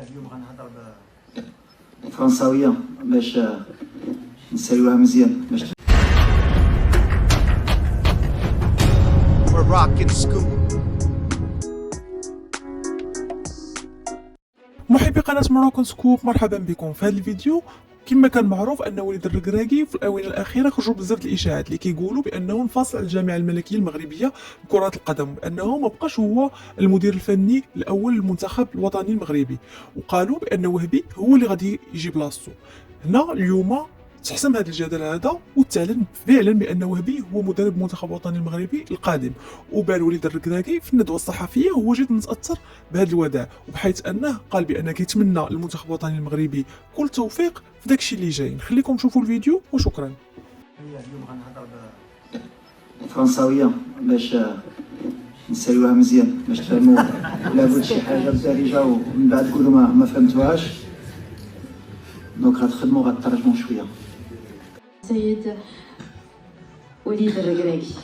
اليوم غنهضر بالفرنساويه باش نسالوها مزيان باش محبي قناة مروكن سكوب، مرحبا بكم في هذا الفيديو. كما كان معروف ان وليد الركراكي في الاونه الاخيره خرجوا بزاف الاشاعات اللي كيقولوا بانه انفصل عن الجامعه الملكيه المغربيه لكره القدم، بانه ما بقاش هو المدير الفني الاول للمنتخب الوطني المغربي، وقالوا بان وهبي هو اللي غادي يجي بلاصتو. هنا اليوم تحسم هذا الجدل هذا وتعلن فعلا بان وهبي هو مدرب المنتخب الوطني المغربي القادم. وبان وليد الركراكي في الندوه الصحفيه هو جد متاثر بهذا الوداع، وبحيث انه قال بان كيتمنى المنتخب الوطني المغربي كل التوفيق في داكشي اللي جاي. نخليكم تشوفوا الفيديو وشكرا. اليوم غنهضر بالفرنساويه باش نسالوها مزيان باش تفهموا. لابد شي حاجه بالدارجه ومن بعد تقولوا ما فهمتوهاش، دونك غتخدموا غترجموا شويه. سيد وليد الركراكي،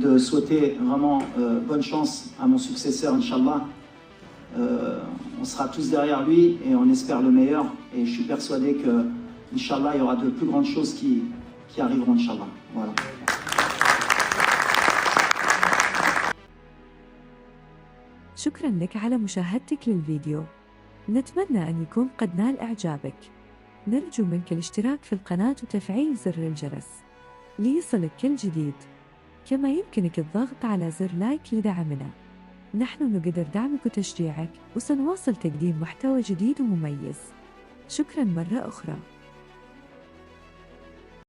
De souhaiter vraiment bonne chance à mon successeur, Inch'Allah. On sera tous derrière lui et on espère le meilleur. Et je suis persuadé que, Inch'Allah, il y aura de plus grandes choses qui arriveront, Inch'Allah. Voilà. شكرا لك على مشاهدتك للفيديو. نتمنى أن يكون قد نال إعجابك. نرجو منك الاشتراك في القناة وتفعيل زر الجرس ليصلك كل جديد. كما يمكنك الضغط على زر لايك لدعمنا. نحن نقدر دعمك وتشجيعك، وسنواصل تقديم محتوى جديد ومميز. شكرا مرة أخرى.